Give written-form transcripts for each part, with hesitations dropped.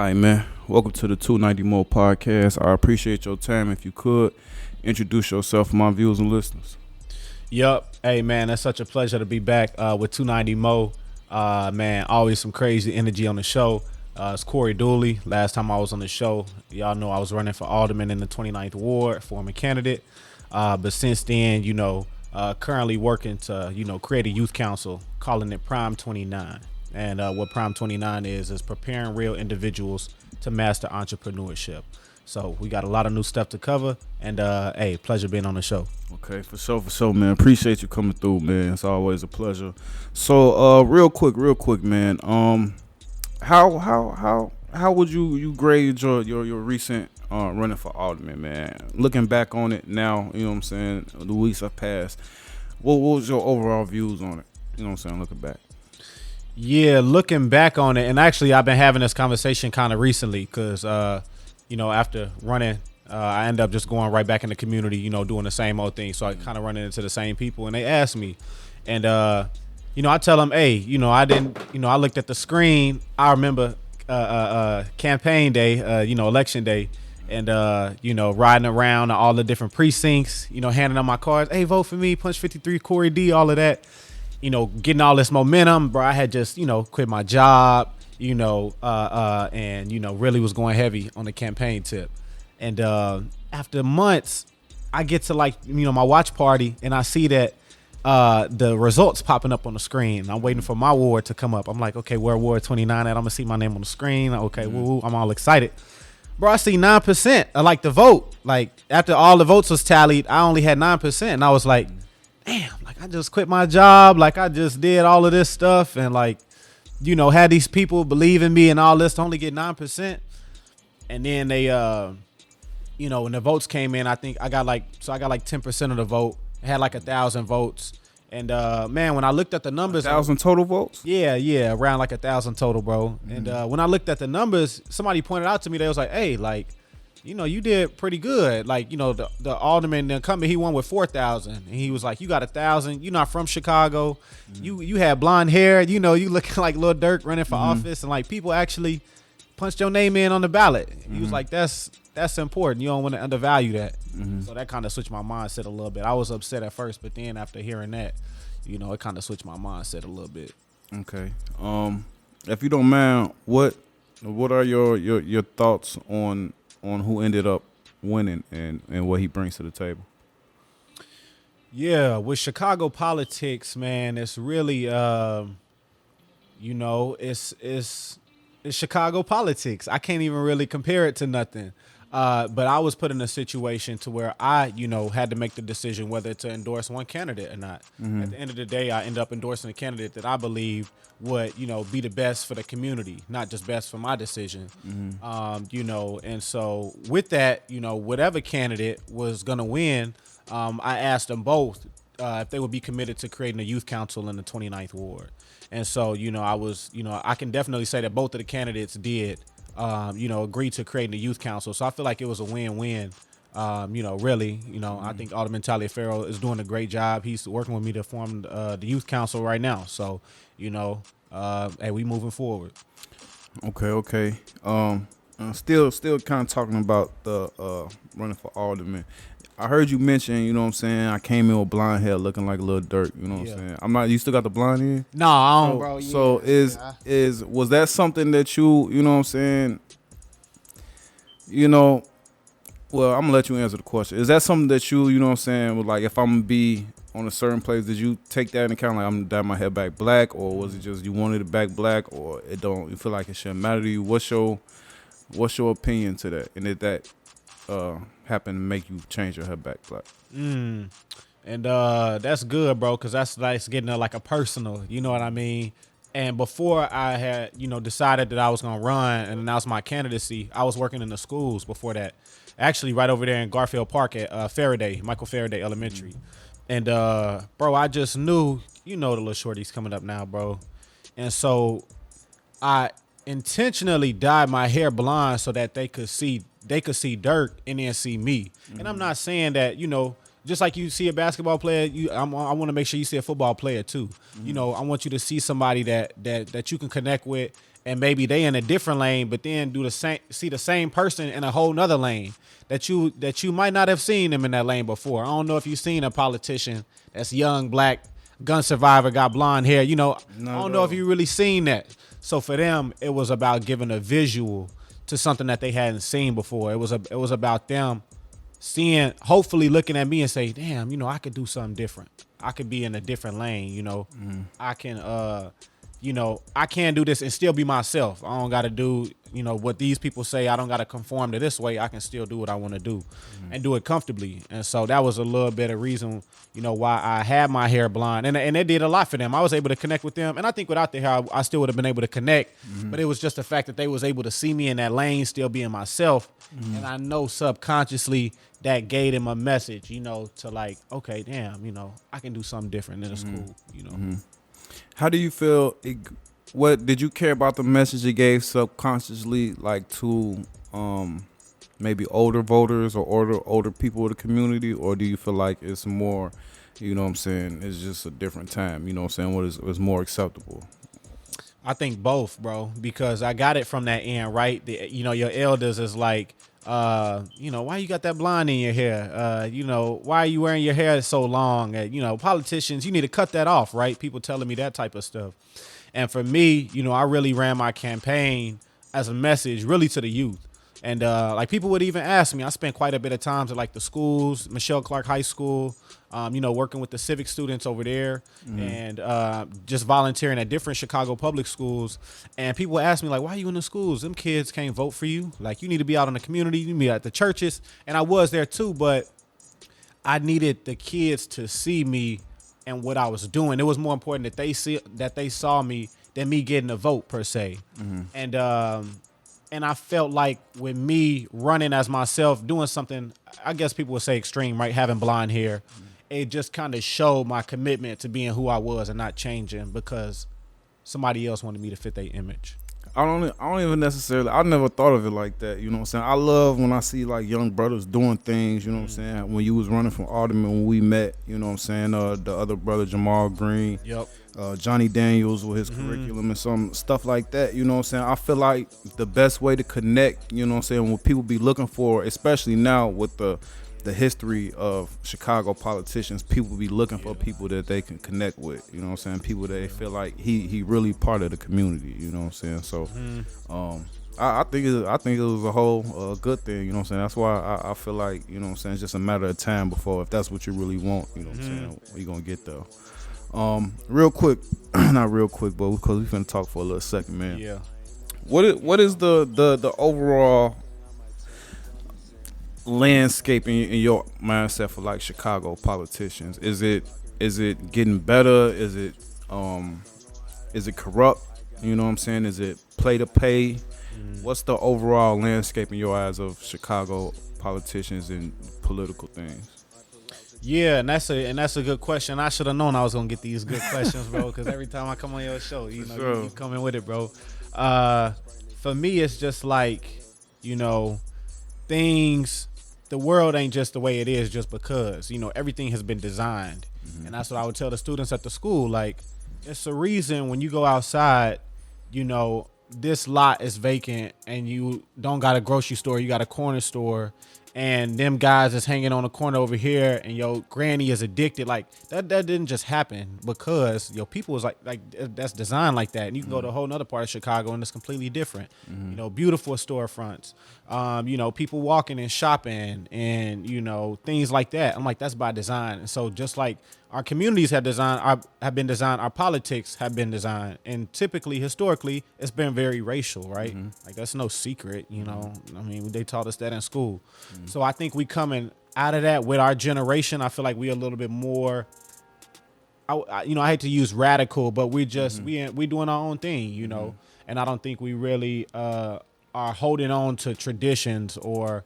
right, man. Welcome to the 290 Mo podcast. I appreciate your time. If you could introduce yourself for my viewers and listeners. Yup. Hey, man, that's such a pleasure to be back with 290 Mo. Man, always some crazy energy on the show. It's Corey Dooley. Last time I was on the show, y'all know I was running for Alderman in the 29th Ward, former candidate. But since then, currently working to, create a youth council, calling it Prime 29. And what Prime 29 is preparing real individuals to master entrepreneurship. So we got a lot of new stuff to cover, and hey, pleasure being on the show. Okay, for sure, man. Appreciate you coming through, man. It's always a pleasure. So, real quick, man. How would you grade your recent running for alderman, man? Looking back on it now, you know what I'm saying. The weeks have passed. What was your overall views on it? You know what I'm saying. Looking back. Yeah, looking back on it, and actually I've been having this conversation kind of recently because, after running, I end up just going right back in the community, doing the same old thing. So I kind of running into the same people, and they ask me, and, I tell them, hey, I looked at the screen. I remember campaign day, election day, and, riding around to all the different precincts, handing out my cards. Hey, vote for me, punch 53, Corey D, all of that. Getting all this momentum, bro. I had just, quit my job, and, really was going heavy on the campaign tip. And after months, I get to my watch party and I see that the results popping up on the screen. I'm waiting for my ward to come up. I'm like, okay, where Ward 29 at? I'm going to see my name on the screen. Okay, woo, I'm all excited. Bro, I see 9%. I like the vote. Like, after all the votes was tallied, I only had 9%. And I was like, damn, I just quit my job. Like, I just did all of this stuff and, had these people believe in me and all this to only get 9%. And then they, when the votes came in, I think I got 10% of the vote. I had 1,000 votes. And, man, when I looked at the numbers. 1,000 total votes? Yeah, around 1,000 total, bro. Mm-hmm. And when I looked at the numbers, somebody pointed out to me, they was like, hey, you did pretty good. The alderman, the incumbent, he won with 4,000. And he was like, you got 1,000. You're not from Chicago. Mm-hmm. You had blonde hair. You looking like Lil Durk running for office. And, people actually punched your name in on the ballot. Mm-hmm. He was like, that's important. You don't want to undervalue that. Mm-hmm. So that kind of switched my mindset a little bit. I was upset at first, but then after hearing that, it kind of switched my mindset a little bit. Okay. If you don't mind, what are your thoughts on who ended up winning and what he brings to the table? Yeah, with Chicago politics, man, it's really, it's Chicago politics. I can't even really compare it to nothing. But I was put in a situation to where I, had to make the decision whether to endorse one candidate or not. Mm-hmm. At the end of the day, I ended up endorsing a candidate that I believe would, be the best for the community, not just best for my decision. Mm-hmm. And so with that, whatever candidate was going to win, I asked them both if they would be committed to creating a youth council in the 29th Ward. And so, I can definitely say that both of the candidates did, agree to creating a youth council. So I feel like it was a win-win. Really, I think Alderman Taliaferro is doing a great job. He's working with me to form the youth council right now. So, hey, we moving forward. Okay. Still kind of talking about the running for alderman. I heard you mention, I came in with blonde hair looking like Lil Durk, what I'm saying? I'm not, you still got the blonde hair? No, I don't, bro. So was that something that you, well, I'm gonna let you answer the question. Is that something that you, was like, if I'm gonna be on a certain place, did you take that into account? Like, I'm gonna dye my hair back black, or was it just you wanted it back black, or you feel like it shouldn't matter to you? What's your opinion to that? And did that happen to make you change your hair back black? And that's good, bro, because that's getting a personal, you know what I mean? And before I had, decided that I was going to run and announce my candidacy, I was working in the schools before that. Actually, right over there in Garfield Park at Michael Faraday Elementary. And, bro, I just knew, the little shorty's coming up now, bro. And so I intentionally dyed my hair blonde so that they could see Dirk and then see me. Mm-hmm. And I'm not saying that, just like you see a basketball player, I want to make sure you see a football player too. Mm-hmm. I want you to see somebody that you can connect with and maybe they in a different lane, but then see the same person in a whole nother lane that you might not have seen them in that lane before. I don't know if you've seen a politician that's young, black, gun survivor, got blonde hair. I don't know if you really seen that. So for them, it was about giving a visual to something that they hadn't seen before. It was about them seeing, hopefully looking at me and say, damn, I could do something different. I could be in a different lane, I can I can do this and still be myself. I don't got to do, what these people say. I don't got to conform to this way. I can still do what I want to do and do it comfortably. And so that was a little bit of reason, why I had my hair blonde. And it did a lot for them. I was able to connect with them. And I think without the hair, I still would have been able to connect. But it was just the fact that they was able to see me in that lane, still being myself. And I know subconsciously that gave them a message, to like, okay, damn, I can do something different and it's cool, How do you feel? What did you care about the message it gave subconsciously, like to maybe older voters or older people of the community, or do you feel like it's more, it's just a different time, what is more acceptable? I think both, bro, because I got it from that end, right? Your elders is like, why you got that blonde in your hair? Why are you wearing your hair so long? Politicians, you need to cut that off, right? People telling me that type of stuff. And for me, I really ran my campaign as a message really to the youth. And like people would even ask me, I spent quite a bit of time at like the schools, Michelle Clark High School, working with the civic students over there and just volunteering at different Chicago public schools. And people would ask me like, why are you in the schools? Them kids can't vote for you. Like you need to be out in the community, you need to be at the churches. And I was there too, but I needed the kids to see me and what I was doing. It was more important that they saw me than me getting a vote per se. And I felt like with me running as myself, doing something, I guess people would say extreme, right? Having blonde hair, it just kind of showed my commitment to being who I was and not changing because somebody else wanted me to fit their image. I don't even necessarily, I never thought of it like that, I love when I see like young brothers doing things, when you was running from Alderman, when we met, the other brother, Jamal Green. Yep. Johnny Daniels with his curriculum and some stuff like that, I feel like the best way to connect, what people be looking for, especially now with the history of Chicago politicians, people be looking for people that they can connect with, people that they feel like he really part of the community, so I think it was a whole good thing, that's why I feel like, it's just a matter of time before, if that's what you really want, you're gonna get there. Real quick, not real quick, but because we're gonna talk for a little second, man. Yeah. What is the overall landscape in your mindset for like Chicago politicians? Is it getting better? Is it corrupt? Is it play to pay? What's the overall landscape in your eyes of Chicago politicians and political things? Yeah, and that's a good question. I should have known I was gonna get these good questions, bro. Because every time I come on your show, you come in with it, bro. For me, it's just like, things. The world ain't just the way it is just because, everything has been designed, and that's what I would tell the students at the school. Like, it's a reason when you go outside, this lot is vacant, and you don't got a grocery store, you got a corner store. And them guys is hanging on the corner over here, and your granny is addicted. Like that didn't just happen because your people was like that's designed like that. And you can go to a whole nother part of Chicago, and it's completely different. Beautiful storefronts. People walking and shopping, and things like that. I'm like, that's by design. And so just like our communities have been designed, our politics have been designed, and typically, historically, it's been very racial, right? Like that's no secret, I mean, they taught us that in school. So I think we coming out of that with our generation. I feel like we a little bit more. I hate to use radical, but we just we doing our own thing, and I don't think we really are holding on to traditions or.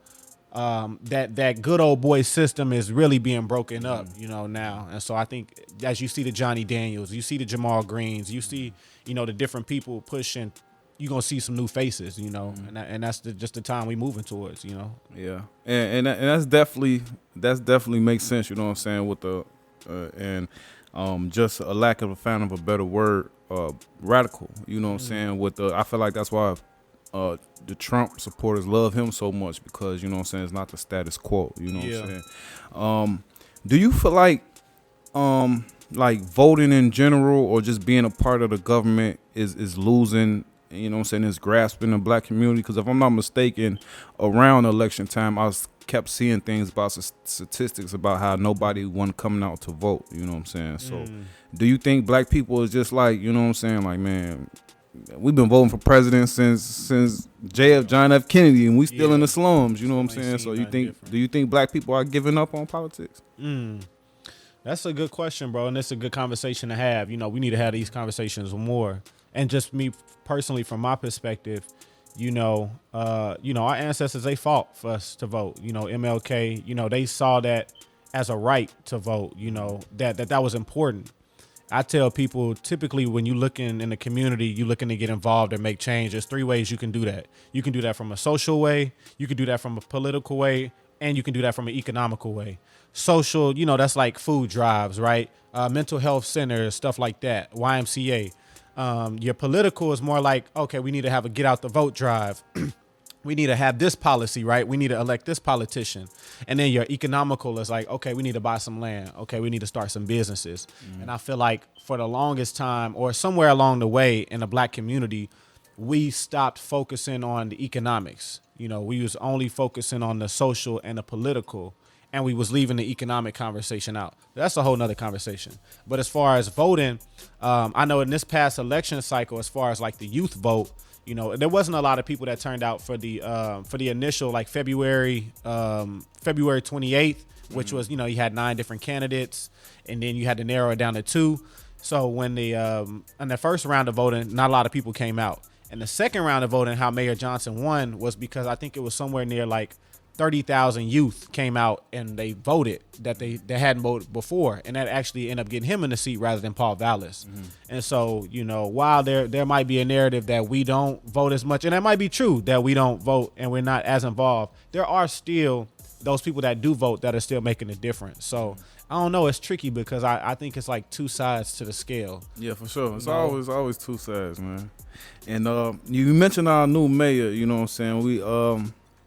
That good old boy system is really being broken up, now. And so I think as you see the Johnny Daniels, you see the Jamal Greens, you see, the different people pushing, you're going to see some new faces, and that's just the time we moving towards, Yeah. And that's definitely makes sense, with the, and just a lack of a fan of a better word, radical. You know what I'm saying? I feel like that's why the Trump supporters love him so much, because you know what I'm saying, it's not the status quo. You know what I'm saying? Do you feel like voting in general, or just being a part of the government, is losing, you know what I'm saying, is grasping the black community? Because if I'm not mistaken, around election time, kept seeing things about statistics about how nobody wasn't coming out to vote. You know what I'm saying? So do you think black people is just like, you know what I'm saying, like, man, we've been voting for president since John F. Kennedy, and we still in the slums. You know what I'm saying? So do you think black people are giving up on politics? That's a good question, bro, and it's a good conversation to have. You know, we need to have these conversations more. And just me personally, from my perspective, our ancestors, they fought for us to vote. You know, MLK, they saw that as a right to vote. You know, that was important. I tell people, typically when you looking in the community, you looking to get involved and make change. There's 3 ways you can do that. You can do that from a social way, you can do that from a political way, and you can do that from an economical way. Social, that's like food drives, right? Mental health centers, stuff like that, YMCA. Your political is more like, okay, we need to have a get out the vote drive. We need to have this policy, right? We need to elect this politician. And then your economical is like, okay, we need to buy some land. Okay, we need to start some businesses. And I feel like for the longest time, or somewhere along the way in the black community, we stopped focusing on the economics. We was only focusing on the social and the political, and we was leaving the economic conversation out. That's a whole nother conversation. But as far as voting, I know in this past election cycle, as far as like the youth vote, there wasn't a lot of people that turned out for the initial, like February 28th, which was, you had 9 different candidates, and then you had to narrow it down to 2. So when in the first round of voting, not a lot of people came out. And the second round of voting, how Mayor Johnson won, was because I think it was somewhere near like 30,000 youth came out and they voted that they hadn't voted before, and that actually ended up getting him in the seat rather than Paul Vallis. And so, while there might be a narrative that we don't vote as much, and that might be true that we don't vote and we're not as involved, there are still those people that do vote that are still making a difference. So I don't know, it's tricky because I think it's like 2 sides to the scale. Yeah, for sure. It's always 2 sides, man. And you mentioned our new mayor. You know what I'm saying? We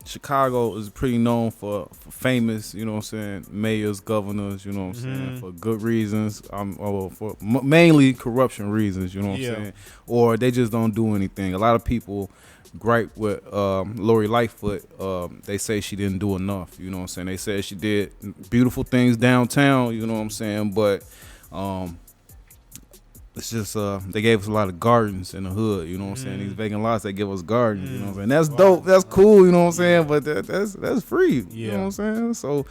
Chicago is pretty known for famous, you know what I'm saying, mayors, governors, you know what I'm saying, for good reasons, or for mainly corruption reasons, you know what I'm saying, or they just don't do anything. A lot of people gripe with Lori Lightfoot. They say she didn't do enough, you know what I'm saying. They said she did beautiful things downtown, you know what I'm saying, but it's just they gave us a lot of gardens in the hood, you know what I'm saying. These vacant lots, they give us gardens, you know what I'm saying. That's dope, that's cool, you know what I'm saying. But that's free, you know what I'm saying. So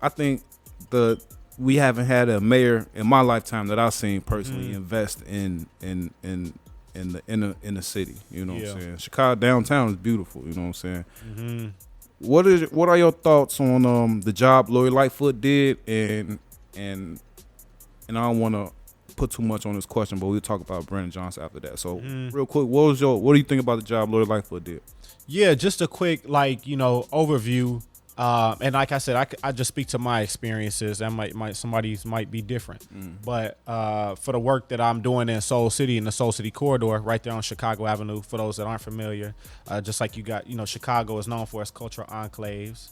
I think we haven't had a mayor in my lifetime that I've seen personally invest in the city, you know what I'm saying. Chicago downtown is beautiful, you know what I'm saying. What are your thoughts on the job Lori Lightfoot did, and I don't want to put too much on this question, but we'll talk about Brandon Johnson after that. So real quick, what do you think about the job Lori Lightfoot did? Yeah, just a quick overview. And like I said, I just speak to my experiences. That somebody's might be different. But for the work that I'm doing in Soul City, in the Soul City corridor, right there on Chicago Avenue, for those that aren't familiar, just like you got, Chicago is known for its cultural enclaves.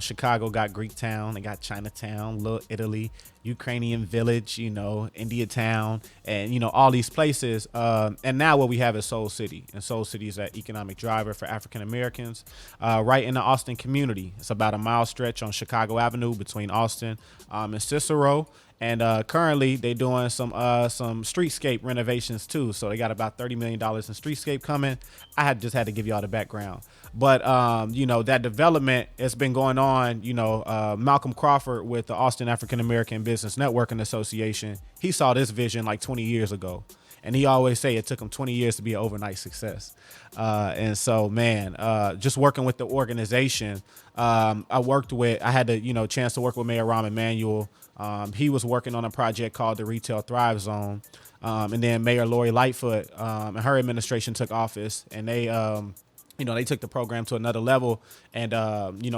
Chicago got Greektown, they got Chinatown, Little Italy, Ukrainian Village, India Town, and all these places. And now what we have is Soul City, and Soul City is an economic driver for African Americans, right in the Austin community. It's about a mile stretch on Chicago Avenue between Austin and Cicero. And currently they doing some streetscape renovations too. So they got about $30 million in streetscape coming. I just had to give y'all the background. But, that development has been going on. Malcolm Crawford with the Austin African American Business Networking Association, he saw this vision like 20 years ago. And he always say it took him 20 years to be an overnight success. And so, man, just working with the organization, I had the chance to work with Mayor Rahm Emanuel. He was working on a project called the Retail Thrive Zone. And then Mayor Lori Lightfoot and her administration took office, and they they took the program to another level and,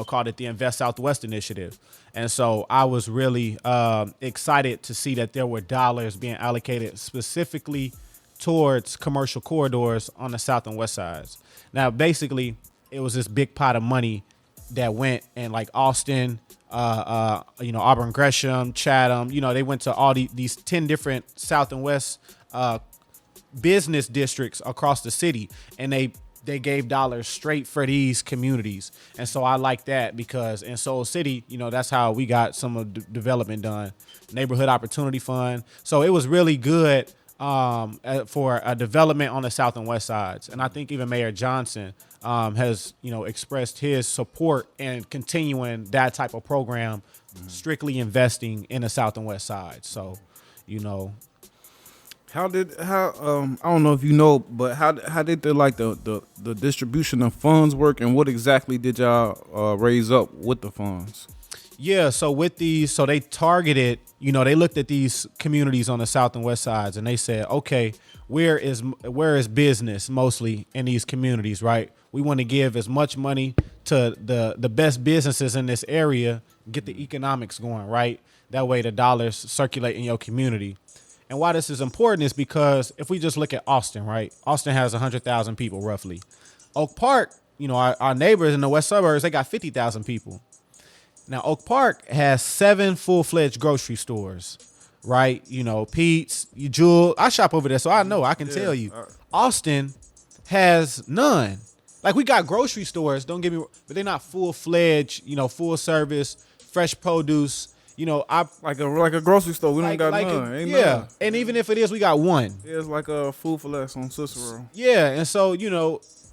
called it the Invest Southwest Initiative. And so I was really excited to see that there were dollars being allocated specifically towards commercial corridors on the south and west sides. Now, basically, it was this big pot of money that went in like Austin, Auburn Gresham, Chatham. They went to all these 10 different south and west business districts across the city, and they gave dollars straight for these communities. And so I like that because in Soul City, that's how we got some of the development done. Neighborhood Opportunity Fund. So it was really good for a development on the south and west sides. And I think even Mayor Johnson has, expressed his support and continuing that type of program, strictly investing in the south and west side. So, I don't know if you know, but how did the distribution of funds work, and what exactly did y'all raise up with the funds? Yeah, so with these, so they targeted, they looked at these communities on the south and west sides, and they said, okay, where is business mostly in these communities, right? We want to give as much money to the best businesses in this area, get the economics going, right? That way the dollars circulate in your community. And why this is important is because if we just look at Austin, right? Austin has 100,000 people roughly. Oak Park, our neighbors in the west suburbs, they got 50,000 people. Now, Oak Park has 7 full-fledged grocery stores, right? Pete's, Jewel. I shop over there, so I know. I can tell you. Austin has none. Like, we got grocery stores, don't get me wrong, but they're not full-fledged, full service, fresh produce. Like a grocery store. We don't got none. Ain't none. And even if it is, we got one. Yeah, it's like a Food for Less on Cicero. Yeah, and so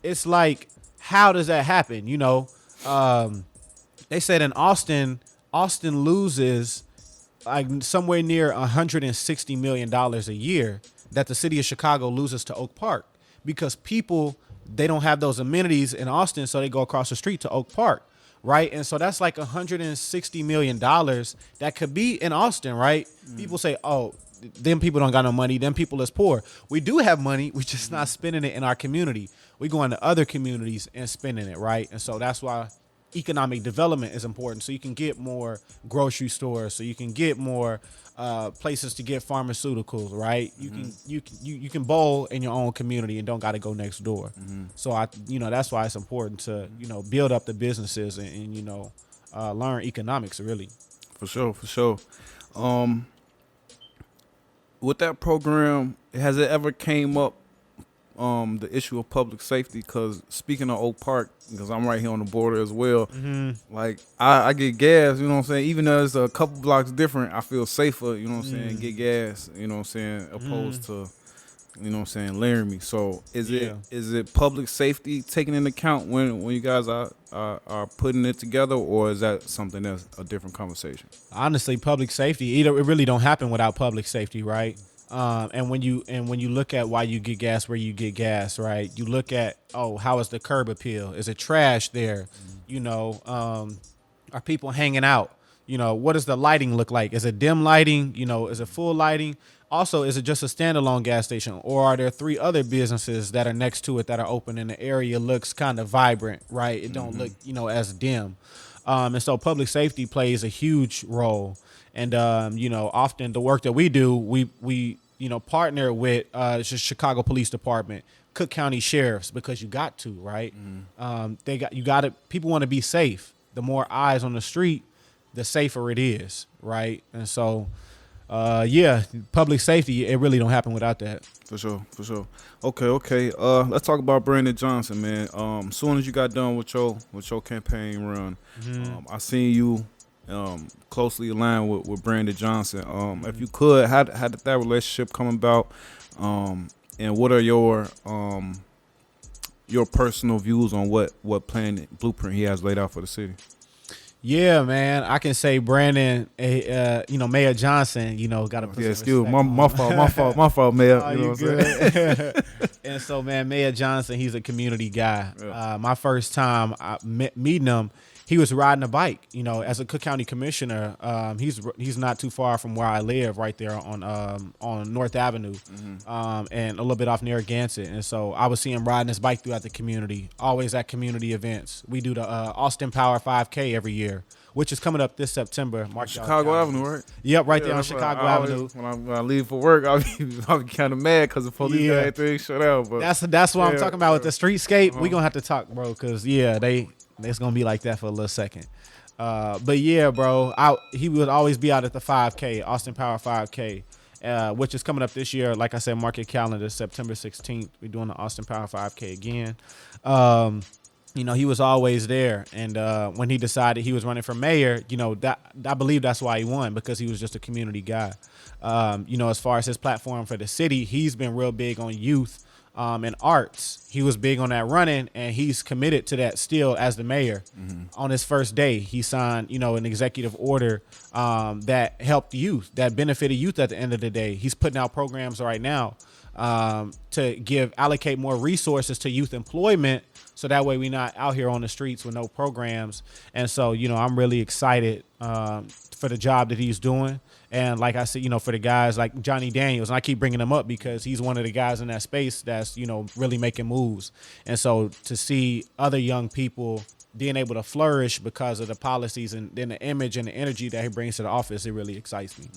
it's like, how does that happen? They said in Austin loses like somewhere near $160 million a year that the city of Chicago loses to Oak Park because people, they don't have those amenities in Austin, so they go across the street to Oak Park. Right. And so that's like $160 million that could be in Austin. Right. People say, oh, them people don't got no money. Them people is poor. We do have money. We're just not spending it in our community. We go into other communities and spending it. Right. And so that's why economic development is important. So you can get more grocery stores. So you can get more places to get pharmaceuticals. Right. You can bowl in your own community and don't got to go next door. So that's why it's important to build up the businesses and learn economics really. For sure. With that program, has it ever came up the issue of public safety? Because speaking of Oak Park, because I'm right here on the border as well, like I get gas, even though it's a couple blocks different, I feel safer, get gas, opposed to, Laramie. So is it public safety taken into account when you guys are putting it together, or is that something that's a different conversation? Honestly, public safety, it really don't happen without public safety, right? And when you look at why you get gas where you get gas, right? You look at, how is the curb appeal? Is it trash there? Are people hanging out? What does the lighting look like? Is it dim lighting? Is it full lighting? Also, is it just a standalone gas station, or are there 3 other businesses that are next to it that are open and the area looks kind of vibrant, right? It don't look, as dim. And so public safety plays a huge role. And, often the work that we do, we partner with Chicago Police Department, Cook County Sheriffs, because you got to, right? People want to be safe. The more eyes on the street, the safer it is, right? And so, public safety, it really don't happen without that. For sure. Okay. Let's talk about Brandon Johnson, man. As soon as you got done with your campaign run, I seen you closely aligned with Brandon Johnson. If you could, how did that relationship come about? And what are your personal views on what plan blueprint he has laid out for the city? Yeah, man, I can say Brandon, Mayor Johnson, got to put some excuse respect my fault, Mayor. Oh, you know what I'm saying? And so, man, Mayor Johnson, he's a community guy. Yeah. My first time meeting him, he was riding a bike. You know, as a Cook County commissioner, he's not too far from where I live, right there on North Avenue, and a little bit off Narragansett. And so I was seeing him riding his bike throughout the community, always at community events. We do the Austin Power 5K every year, which is coming up this September. Chicago Avenue, right? Yep, right there on Chicago Avenue. When I leave for work, I'll be kind of mad because the police got everything shut out. But that's what I'm talking about with the streetscape. We gonna have to talk, bro, because it's gonna be like that for a little second. But yeah, bro, he would always be out at the 5K, Austin Power 5K, which is coming up this year. Like I said, mark your calendar, September 16th. We're doing the Austin Power 5K again. You know, he was always there. And when he decided he was running for mayor, you know, that I believe that's why he won, because he was just a community guy. You know, as far as his platform for the city, he's been real big on youth and arts. He was big on that running, and he's committed to that still as the mayor. On his first day, he signed, you know, an executive order that helped youth, that benefited youth at the end of the day. He's putting out programs right now to allocate more resources to youth employment, so that way we're not out here on the streets with no programs. And so, you know, I'm really excited for the job that he's doing. And like I said, you know, for the guys like Johnny Daniels, and I keep bringing him up because he's one of the guys in that space that's, you know, really making moves. And so to see other young people being able to flourish because of the policies and then the image and the energy that he brings to the office, it really excites me.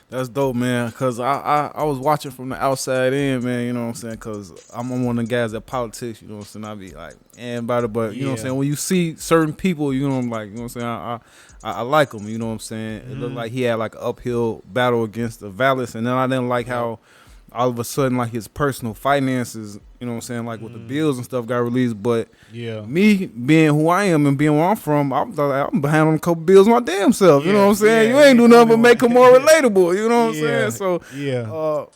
That's dope, man, because I was watching from the outside in, man, you know what I'm saying, because I'm one of the guys that politics, you know what I'm saying, I be like, about it, but, you know what I'm saying, when you see certain people, you know, I'm like, you know what I'm saying, I like them, you know what I'm saying, it looked like he had like an uphill battle against the Vallis, and then I didn't like how all of a sudden, like, his personal finances, you know what I'm saying, like with the bills and stuff got released. But me being who I am and being where I'm from, I'm behind on a couple bills my damn self. You know what I'm saying? You ain't do nothing but make them more relatable. You know what I'm saying? So,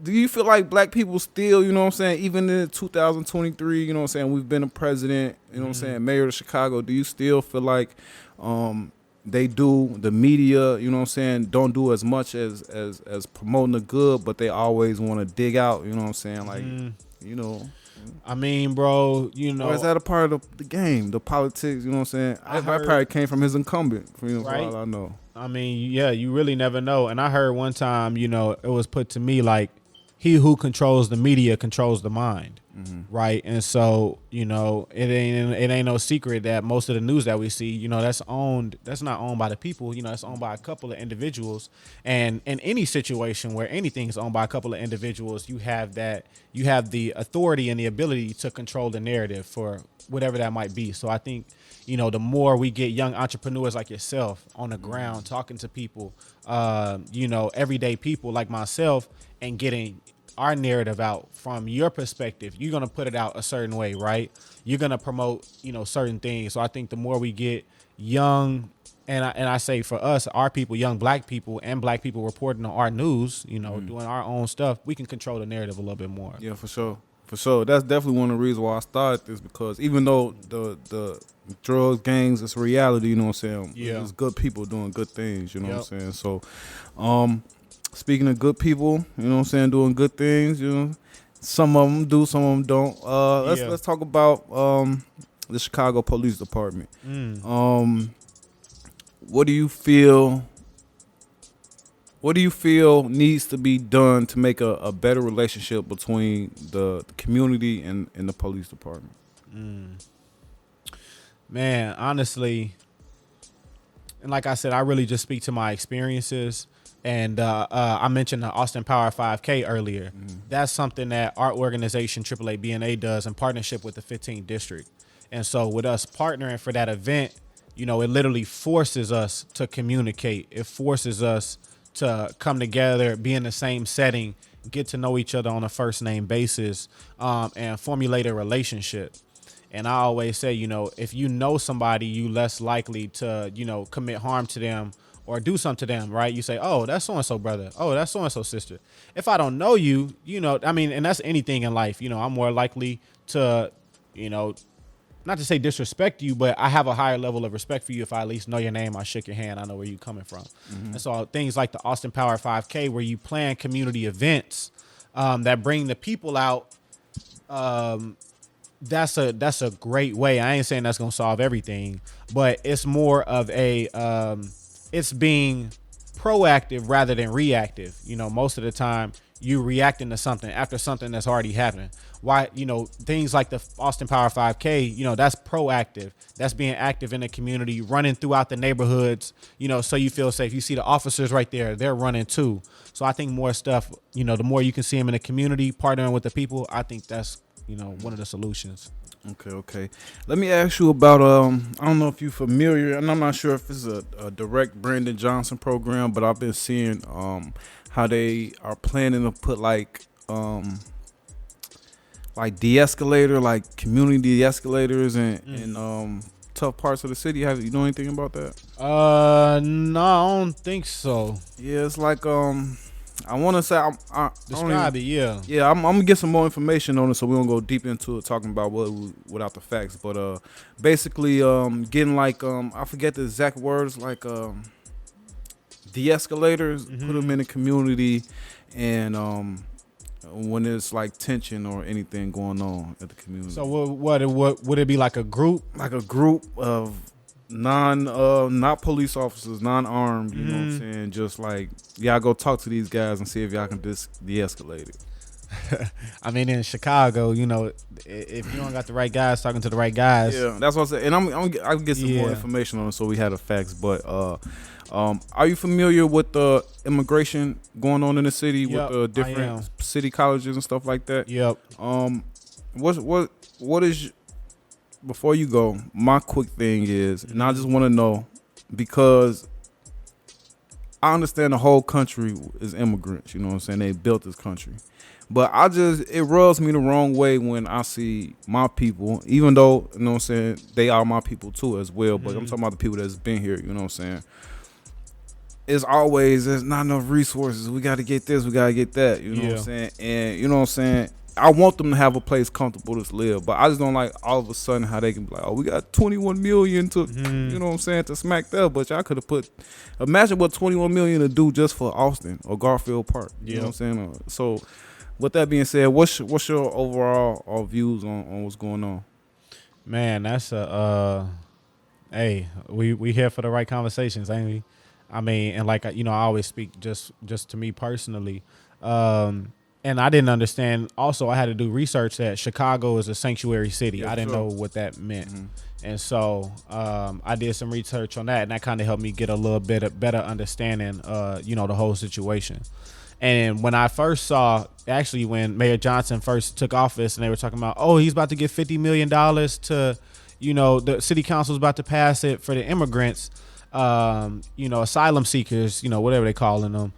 do you feel like black people still, you know what I'm saying, even in 2023, you know what I'm saying, we've been a president, you know what I'm saying, mayor of Chicago, do you still feel like they do, the media, you know what I'm saying, don't do as much as promoting the good, but they always want to dig out, you know what I'm saying, like, you know. I mean, bro, you know. Or is that a part of the game, the politics, you know what I'm saying? That probably came from his incumbent, you know, for all I know. I mean, yeah, you really never know. And I heard one time, you know, it was put to me like, he who controls the media controls the mind. Right. And so, you know, it ain't no secret that most of the news that we see, you know, that's not owned by the people, you know, it's owned by a couple of individuals. And in any situation where anything is owned by a couple of individuals, you have the authority and the ability to control the narrative for whatever that might be. So I think, you know, the more we get young entrepreneurs like yourself on the ground, talking to people, you know, everyday people like myself, and getting our narrative out from your perspective, you're going to put it out a certain way, right? You're going to promote, you know, certain things. So I think the more we get young, and I say for us, our people, young black people and black people reporting on our news, you know, doing our own stuff, we can control the narrative a little bit more. Yeah, for sure. For sure. That's definitely one of the reasons why I started this, because even though the drugs, gangs, it's a reality, you know what I'm saying? Yeah. It's good people doing good things, you know what I'm saying? So, speaking of good people, you know what I'm saying, doing good things, you know, some of them do, some of them don't. Let's talk about the Chicago Police Department. What do you feel needs to be done to make a better relationship between the community and the police department? Man, honestly, and like I said, I really just speak to my experiences. And I mentioned the Austin Power 5K earlier. That's something that our organization, AAA BNA, does in partnership with the 15th District. And so with us partnering for that event, you know, it literally forces us to communicate. It forces us to come together, be in the same setting, get to know each other on a first name basis, and formulate a relationship. And I always say, you know, if you know somebody, you less likely to, you know, commit harm to them or do something to them, right? You say, oh, that's so-and-so brother. Oh, that's so-and-so sister. If I don't know you, you know, I mean, and that's anything in life, you know, I'm more likely to, you know, not to say disrespect you, but I have a higher level of respect for you if I at least know your name, I shook your hand, I know where you're coming from. And so things like the Austin Power 5K, where you plan community events that bring the people out, that's a great way. I ain't saying that's gonna solve everything, but it's more of a it's being proactive rather than reactive. Most of the time you reacting to something after something that's already happened. Why, things like the Austin Power 5K, that's proactive. That's being active in the community, running throughout the neighborhoods, so you feel safe. You see the officers right there, they're running too. So I think more stuff, the more you can see them in the community, partnering with the people, I think that's, one of the solutions. Okay. Let me ask you about I don't know if you're familiar, and I'm not sure if it's a direct Brandon Johnson program, but I've been seeing how they are planning to put like de-escalator, like community de-escalators in tough parts of the city. Have you know anything about that? No, I don't think so. Yeah, it's like I want to say Describe it, yeah. Yeah, I'm gonna get some more information on it, so we don't go deep into it talking about without the facts. But basically, getting like I forget the exact words, like de-escalators, put them in the community, and when there's like tension or anything going on at the community. So what would it be, like a group? Like a group of not police officers, non-armed, you know what I'm saying? Just like, y'all go talk to these guys and see if y'all can de-escalate it. I mean, in Chicago, if you don't got the right guys talking to the right guys. Yeah, that's what I'm saying. And I'll get some more information on it so we have the facts. But are you familiar with the immigration going on in the city with the different city colleges and stuff like that? Yep. What is, before you go, my quick thing is, and I just want to know, because I understand the whole country is immigrants, you know what I'm saying? They built this country. But it rubs me the wrong way when I see my people, even though, you know what I'm saying, they are my people too as well, but I'm talking about the people that's been here, you know what I'm saying? There's not enough resources. We got to get this, we got to get that, you know what I'm saying? And, you know what I'm saying? I want them to have a place comfortable to live, but I just don't like all of a sudden how they can be like, oh, we got 21 million to, you know what I'm saying, to smack that, but y'all could have imagine what 21 million to do just for Austin or Garfield Park, you know what I'm saying? So with that being said, what's your overall views on what's going on? Man, that's hey, we here for the right conversations, ain't we? I mean, and like, I always speak just to me personally. And I didn't understand. Also, I had to do research that Chicago is a sanctuary city. I didn't know what that meant. And so I did some research on that, and that kind of helped me get a little bit of better understanding, the whole situation. And when I first saw, actually, when Mayor Johnson first took office and they were talking about, oh, he's about to give $50 million to, the city council's about to pass it for the immigrants, asylum seekers, whatever they calling them.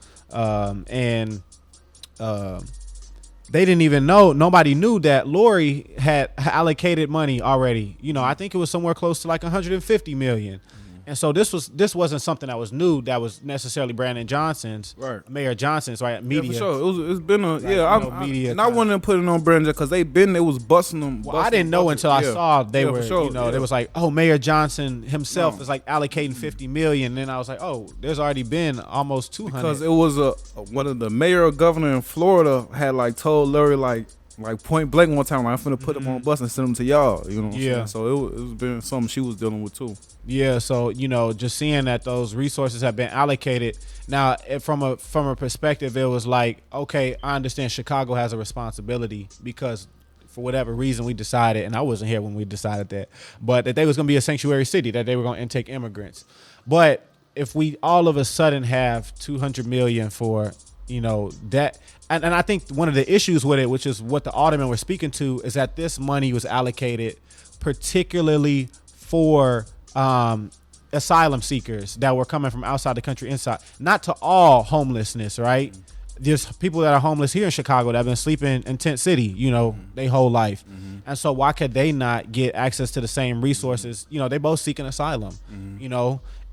They didn't even know. Nobody knew that Lori had allocated money already. I think it was somewhere close to like 150 million. And so this wasn't something that was new. That was necessarily Brandon Johnson's, right? Mayor Johnson's, right? Media. Yeah, for sure. It's been a media. And I wanted to put it on Brandon because they was busting them. Well, I didn't know until I saw they were. Sure. They was like, oh, Mayor Johnson himself is like allocating 50 million. And then I was like, oh, there's already been almost 200. Because it was one of the mayor or governor in Florida had like told Lori like point blank one time, I'm finna put them on a bus and send them to y'all. You know what I'm saying? So it was been something she was dealing with too. Yeah, so just seeing that those resources have been allocated. Now, from a perspective, it was like, okay, I understand Chicago has a responsibility because for whatever reason we decided, and I wasn't here when we decided that, but that they was gonna be a sanctuary city, that they were gonna intake immigrants. But if we all of a sudden have 200 million for that. And I think one of the issues with it, which is what the aldermen were speaking to, is that this money was allocated particularly for asylum seekers that were coming from outside the country inside, not to all homelessness, right? There's people that are homeless here in Chicago that have been sleeping in Tent City, their whole life. And so why could they not get access to the same resources? They both seek an asylum,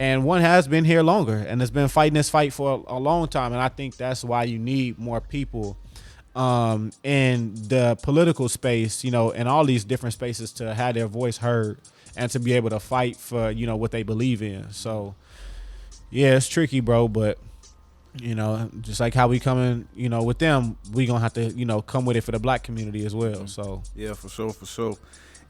and one has been here longer and has been fighting this fight for a long time. And I think that's why you need more people in the political space, in all these different spaces to have their voice heard and to be able to fight for, what they believe in. So, yeah, it's tricky, bro, but You know, just like how we coming, you know, with them, we gonna have to, you know, come with it for the black community as well. So Yeah, for sure, for sure.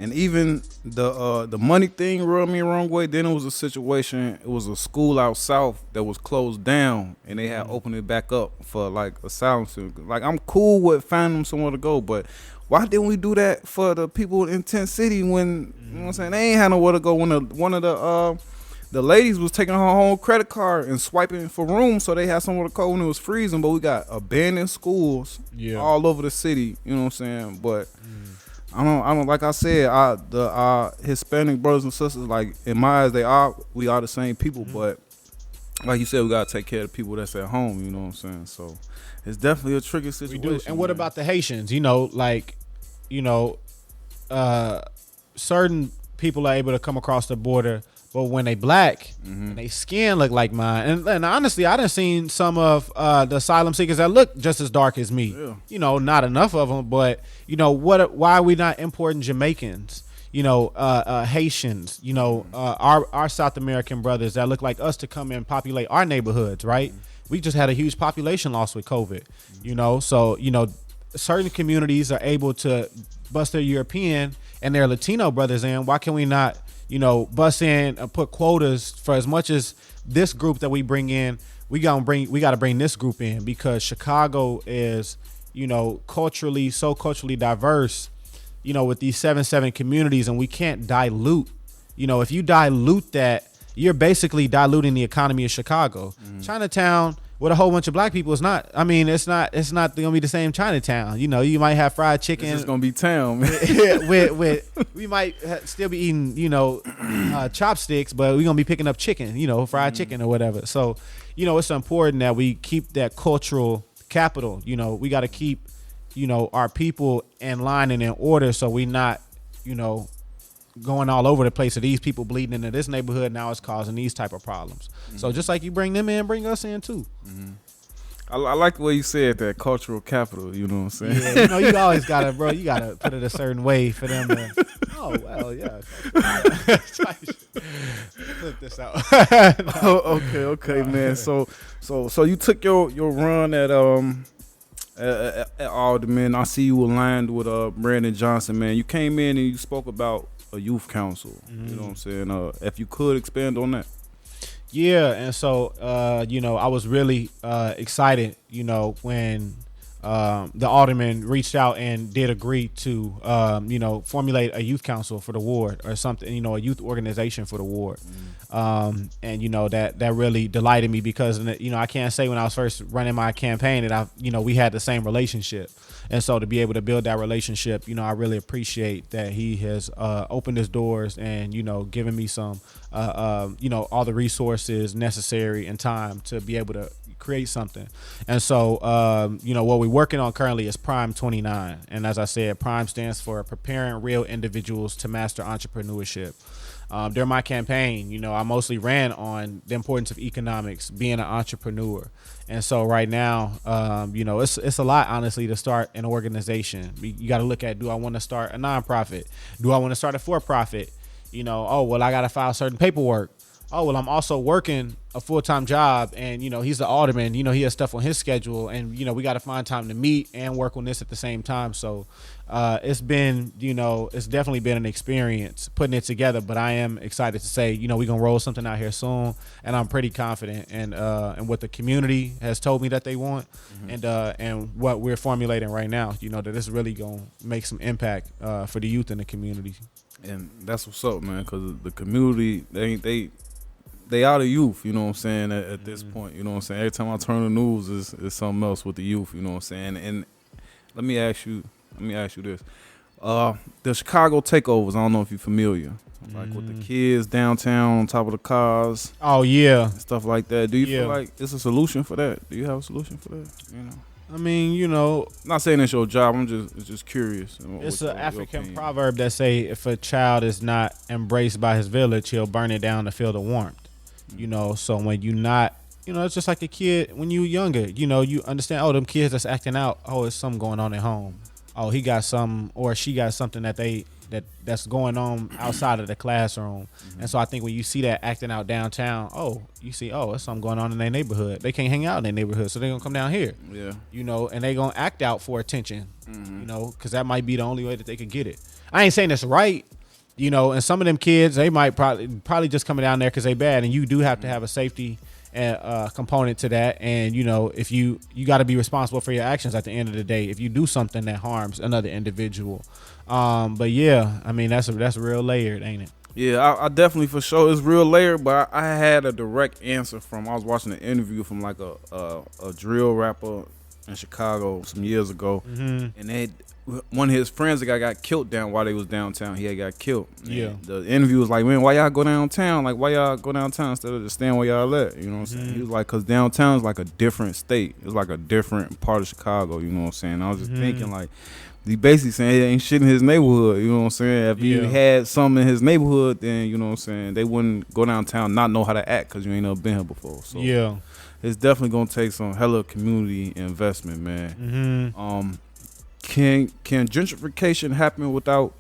And even the money thing rubbed me the wrong way. Then it was a situation. It was a school out south that was closed down, and they had opened it back up for like asylum students. Like I'm cool with finding them somewhere to go, but why didn't we do that for the people in Tent City when you know what I'm saying? They ain't had nowhere to go. When one of the ladies was taking her whole credit card and swiping for room so they had somewhere to go when it was freezing. But we got abandoned schools all over the city. You know what I'm saying? But I don't. Like I said, the Hispanic brothers and sisters, like in my eyes, we are the same people. But like you said, we gotta take care of the people that's at home. You know what I'm saying? So it's definitely a tricky situation. we do. And what about the Haitians? You know, like, you know, certain people are able to come across the border, but when they black and they skin look like mine, and honestly, I done seen some of the asylum seekers that look just as dark as me. Yeah. You know, not enough of them, but you know what? Why are we not importing Jamaicans? You know, Haitians. You know, our South American brothers that look like us to come and populate our neighborhoods, right? We just had a huge population loss with COVID. You know, so you know, certain communities are able to bust their European and their Latino brothers in. Why can we not, you know, bust in and put quotas for as much as this group that we bring in? We got to bring this group in because Chicago is, you know, so culturally diverse, you know, with these 7-7 communities, and we can't dilute. You know, if you dilute that, you're basically diluting the economy of Chicago. Chinatown with a whole bunch of black people is not. I mean, it's not gonna be the same Chinatown. You know, you might have fried chicken. It's gonna be town, man. We might still be eating, you know, chopsticks, but we're gonna be picking up chicken, you know, fried chicken or whatever. So, you know, it's important that we keep that cultural capital. You know, we got to keep, you know, our people in line and in order, so we not, you know, going all over the place. So these people bleeding into this neighborhood now is causing these type of problems. So just like you bring them in, bring us in too. I like the way you said that cultural capital. You know what I'm saying? Yeah, you know, you always gotta, bro. You gotta put it a certain way for them to. Oh well, yeah. Flip this out. Okay, man. So you took your run at Alderman. I see you aligned with Brandon Johnson, man. You came in and you spoke about a youth council. You know what I'm saying? If you could expand on that. Yeah, and so you know, I was really excited, you know, when the alderman reached out and did agree to you know, formulate a youth council for the ward or something, you know, a youth organization for the ward. And you know, that really delighted me because, you know, I can't say when I was first running my campaign that you know, we had the same relationship. And so to be able to build that relationship, you know, I really appreciate that he has opened his doors and, you know, given me some, you know, all the resources necessary and time to be able to create something. And so, you know, what we're working on currently is Prime 29. And as I said, Prime stands for Preparing Real Individuals to Master Entrepreneurship. During my campaign, you know, I mostly ran on the importance of economics, being an entrepreneur. And so right now, you know, it's a lot, honestly, to start an organization. You got to look at, do I want to start a nonprofit? Do I want to start a for-profit? You know, oh, well, I got to file certain paperwork. Oh, well, I'm also working a full-time job, and, you know, he's the alderman, you know, he has stuff on his schedule, and, you know, we got to find time to meet and work on this at the same time. So it's been, you know, it's definitely been an experience putting it together, but I am excited to say, you know, we're going to roll something out here soon, and I'm pretty confident in what the community has told me that they want, and what we're formulating right now, you know, that it's really going to make some impact for the youth in the community. And that's what's up, man, because the community, they are the youth, you know what I'm saying, at this point, you know what I'm saying. Every time I turn the news, is something else with the youth, you know what I'm saying. And let me ask you this. The Chicago takeovers, I don't know if you're familiar, like with the kids downtown on top of the cars. Oh, yeah. And stuff like that. Do you feel like it's a solution for that? Do you have a solution for that? You know? I mean, you know, not saying it's your job. I'm just curious. It's an African proverb that say if a child is not embraced by his village, he'll burn it down to feel the warmth. You know, so when you not, you know, it's just like a kid when you younger. You know, you understand. Oh, them kids that's acting out. Oh, it's something going on at home. Oh, he got something or she got something that they that's going on outside of the classroom. And so I think when you see that acting out downtown, you see, there's something going on in their neighborhood. They can't hang out in their neighborhood, so they're gonna come down here. Yeah. And they gonna act out for attention. Because that might be the only way that they could get it. I ain't saying it's right. And some of them kids, they might probably just coming down there because they bad, and you do have to have a safety component to that. And if you got to be responsible for your actions at the end of the day if you do something that harms another individual. But yeah, I mean that's real layered, ain't it? Yeah, I definitely for sure it's real layered. But I had a direct answer I was watching an interview from like a drill rapper in Chicago some years ago, and one of his friends that got killed while they was downtown. He had got killed. Yeah. And the interview was like, man, why y'all go downtown? Like, why y'all go downtown instead of just staying where y'all at? You know what I'm saying? He was like, because downtown is like a different state. It's like a different part of Chicago. You know what I'm saying? I was just thinking like, he basically saying it ain't shit in his neighborhood. You know what I'm saying? If he had something in his neighborhood, then you know what I'm saying, they wouldn't go downtown not know how to act because you ain't never been here before. So yeah, it's definitely gonna take some hella community investment, man. Can gentrification happen without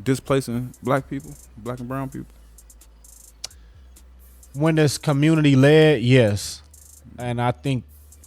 displacing black and brown people? When it's community led, yes. And I think,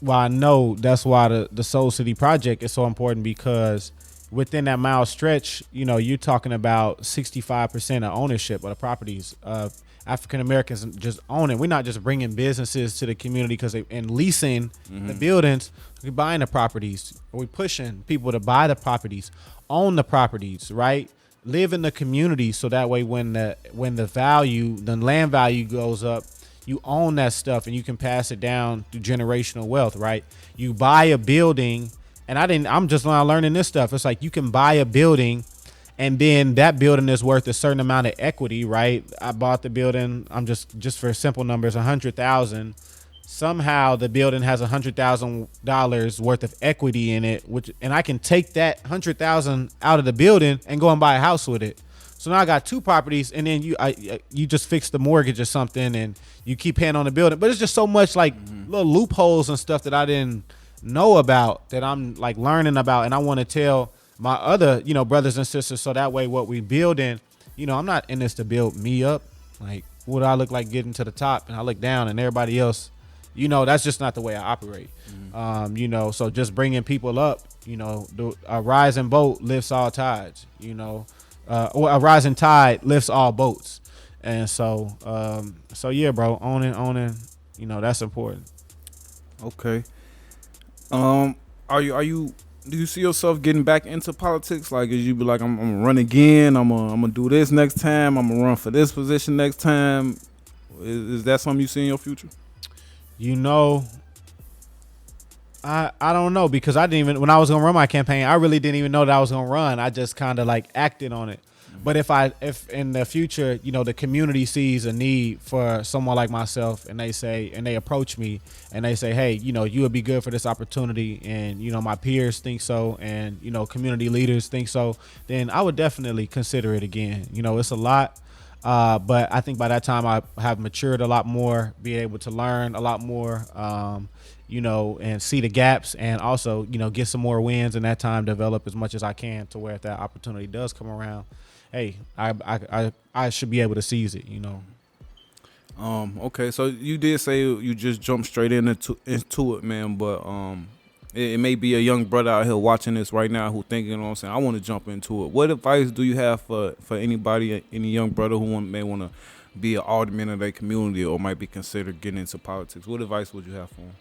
I know that's why the Soul City project is so important, because within that mile stretch, you're talking about 65% of ownership of the properties of African Americans just own it. We're not just bringing businesses to the community and leasing the buildings. We're buying the properties. We're pushing people to buy the properties, own the properties, right? Live in the community, so that way when the land value goes up, you own that stuff and you can pass it down through generational wealth, right? You buy a building, and I'm just now learning this stuff. It's like you can buy a building, and then that building is worth a certain amount of equity, right? I bought the building, I'm just for simple numbers, $100,000. Somehow the building has $100,000 worth of equity in it, and I can take that $100,000 out of the building and go and buy a house with it. So now I got two properties, and then you just fix the mortgage or something, and you keep paying on the building. But it's just so much like little loopholes and stuff that I didn't know about, that I'm like learning about, and I want to tell my other brothers and sisters, so that way what we building, I'm not in this to build me up. Like, what do I look like getting to the top, and I look down, and everybody else, that's just not the way I operate. So just bringing people up, a rising boat lifts all tides. Or a rising tide lifts all boats. And so yeah, bro, owning, that's important. Okay. Do you see yourself getting back into politics? Like, is you be like, I'm gonna run again, I'm gonna do this next time, I'm gonna run for this position next time? Is that something you see in your future? I don't know, because when I was gonna run my campaign, I really didn't even know that I was gonna run. I just kind of like acted on it. But if in the future, the community sees a need for someone like myself, and they approach me and they say, hey, you would be good for this opportunity, and my peers think so, and community leaders think so, then I would definitely consider it again. It's a lot. But I think by that time I have matured a lot more, be able to learn a lot more, and see the gaps, and also, get some more wins, and that time develop as much as I can, to where if that opportunity does come around, hey, I should be able to seize it, Okay, so you did say you just jumped straight into it, man, but it may be a young brother out here watching this right now who thinking, what I'm saying, I want to jump into it. What advice do you have for anybody, any young brother who may want to be an alderman of their community, or might be considered getting into politics? What advice would you have for them?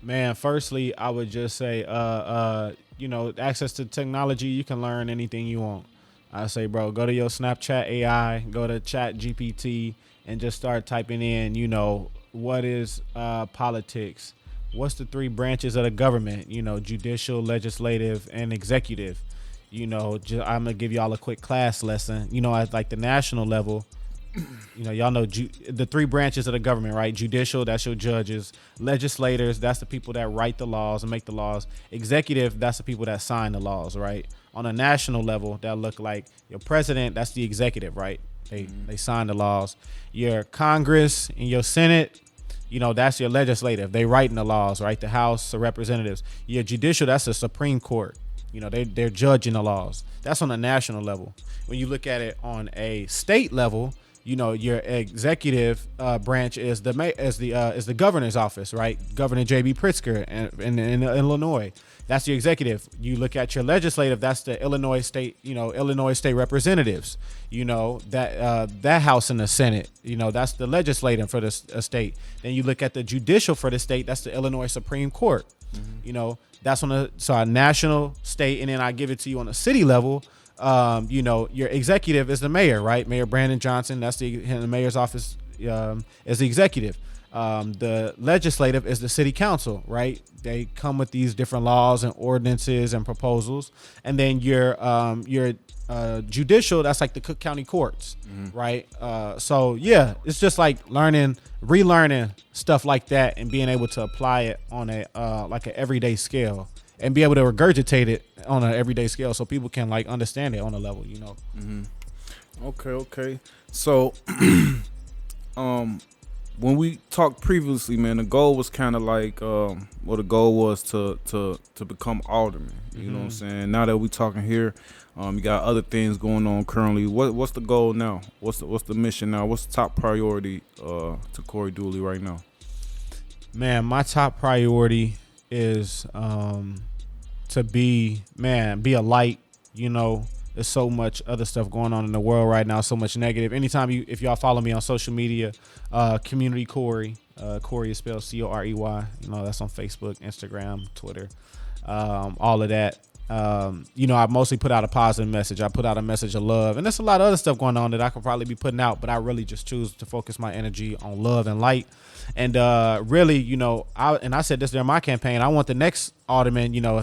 Man, firstly, I would just say, access to technology, you can learn anything you want. I say, bro, go to your Snapchat AI, go to Chat GPT, and just start typing in, what is politics? What's the three branches of the government? Judicial, legislative, and executive. I'm gonna give y'all a quick class lesson. At like the national level, y'all know the three branches of the government, right? Judicial, that's your judges. Legislators, that's the people that write the laws and make the laws. Executive, that's the people that sign the laws, right? On a national level, that look like your president, that's the executive, right? They sign the laws. Your Congress and your Senate, that's your legislative. They writing the laws, right? The House of Representatives. Your judicial, that's the Supreme Court. You know, they're judging the laws. That's on a national level. When you look at it on a state level, you know, your executive branch is the governor's office, right? Governor J.B. Pritzker in Illinois. That's the executive. You look at your legislative. That's the Illinois state representatives. You know, that house in the Senate. You know, that's the legislative for the state. Then you look at the judicial for the state. That's the Illinois Supreme Court. You know, that's on a national, state, and then I give it to you on a city level. You know, your executive is the mayor, right? Mayor Brandon Johnson. That's the mayor's office is the executive. The legislative is the city council, right? They come with these different laws and ordinances and proposals. And then your judicial, that's like the Cook County courts, right? So yeah, it's just like relearning stuff like that and being able to apply it on a like an everyday scale and be able to regurgitate it on an everyday scale so people can like understand it on a level, you know. Okay. So when we talked previously, man, the goal was kind of like, the goal was to become alderman. You know what I'm saying? Now that we talking here, you got other things going on currently. What's the goal now? What's the mission now? What's the top priority to Corey Dooley right now? Man, my top priority is to be a light. You know, there's so much other stuff going on in the world right now, so much negative. If y'all follow me on social media, Community Corey, Corey is spelled Corey. You know, that's on Facebook, Instagram, Twitter, all of that. You know, I mostly put out a positive message. I put out a message of love, and there's a lot of other stuff going on that I could probably be putting out, but I really just choose to focus my energy on love and light. And really, you know, I said this during my campaign. I want the next alderman, you know,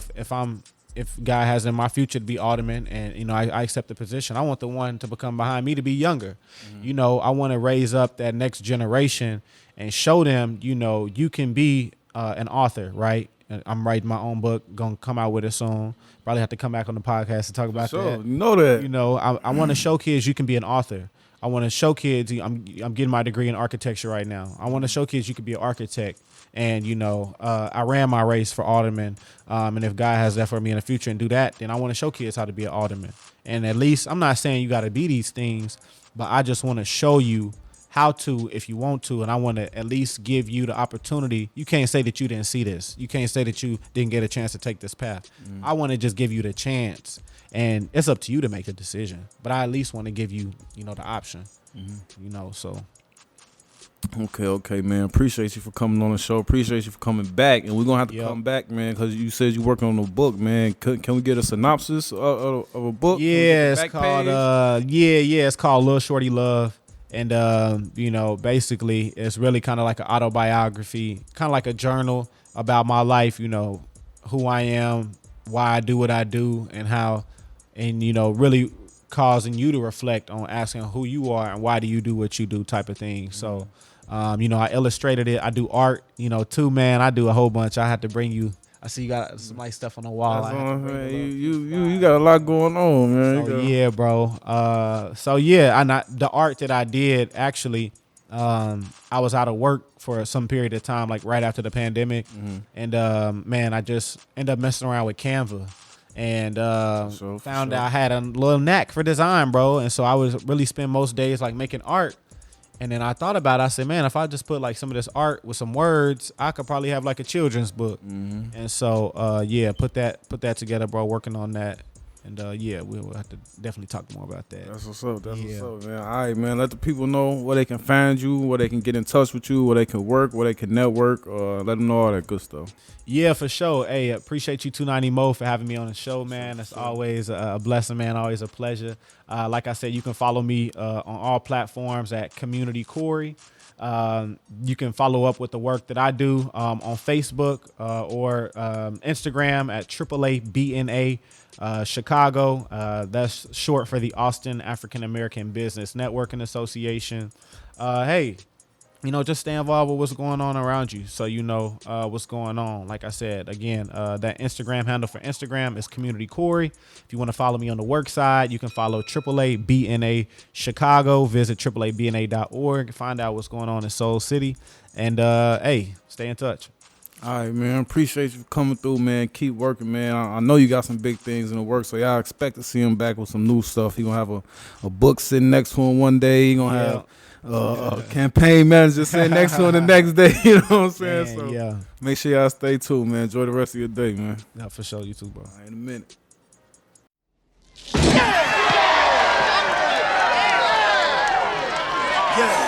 if God has in my future to be alderman and, you know, I accept the position, I want the one to become behind me to be younger. You know, I want to raise up that next generation and show them, you know, you can be an author, right? And I'm writing my own book, gonna come out with it soon. Probably have to come back on the podcast to talk about that. Know that. You know, I want to show kids you can be an author. I want to show kids, I'm getting my degree in architecture right now. I want to show kids you can be an architect. And, you know, I ran my race for alderman. And if God has that for me in the future and do that, then I want to show kids how to be an alderman. And at least, I'm not saying you got to be these things, but I just want to show you how to, if you want to. And I want to at least give you the opportunity. You can't say that you didn't see this. You can't say that you didn't get a chance to take this path. I want to just give you the chance. And it's up to you to make the decision. But I at least want to give you, you know, the option. You know, so. Okay, man. Appreciate you for coming on the show. Appreciate you for coming back. And we're going to have to come back, man, because you said you're working on a book, man. Can we get a synopsis of a book? Yeah, it's called, it's called Lil Shorty Love. And, you know, basically, it's really kind of like an autobiography, kind of like a journal about my life, you know, who I am, why I do what I do, and how, and, you know, really causing you to reflect on asking who you are and why do you do what you do type of thing. So, you know, I illustrated it. I do art, you know, too, man. I do a whole bunch. I had to bring you. I see you got some nice stuff on the wall. You got a lot going on, man. So, yeah, bro. And the art that I did, actually, I was out of work for some period of time, like right after the pandemic. And, man, I just ended up messing around with Canva. And found out I had a little knack for design, bro. And so I was really spend most days like making art. And then I thought about it. I said, man, if I just put like some of this art with some words, I could probably have like a children's book. And so, put that together, bro. Working on that. And we'll have to definitely talk more about that. That's what's up. What's up, man. All right, man. Let the people know where they can find you, where they can get in touch with you, where they can work, where they can network. Let them know all that good stuff. Yeah, for sure. Hey, appreciate you 290 Moe for having me on the show, man. It's always a blessing, man. Always a pleasure. Like I said, you can follow me on all platforms at Community Corey. You can follow up with the work that I do on Facebook or Instagram at AAA BNA Chicago. That's short for the Austin African American Business Networking Association. Hey, you know, just stay involved with what's going on around you so you know what's going on. Like I said, again, that Instagram handle for Instagram is Community Corey. If you want to follow me on the work side, you can follow AAA BNA Chicago. Visit AAABNA.org. Find out what's going on in Soul City. And, hey, stay in touch. All right, man. Appreciate you coming through, man. Keep working, man. I know you got some big things in the works, so y'all expect to see him back with some new stuff. He gonna have a book sitting next to him one day. He gonna have a campaign manager sitting next to him the next day. You know what I'm saying? Man, so yeah. make sure y'all stay tuned, man. Enjoy the rest of your day, man. Yeah, for sure. You too, bro. All right, in a minute. Yeah.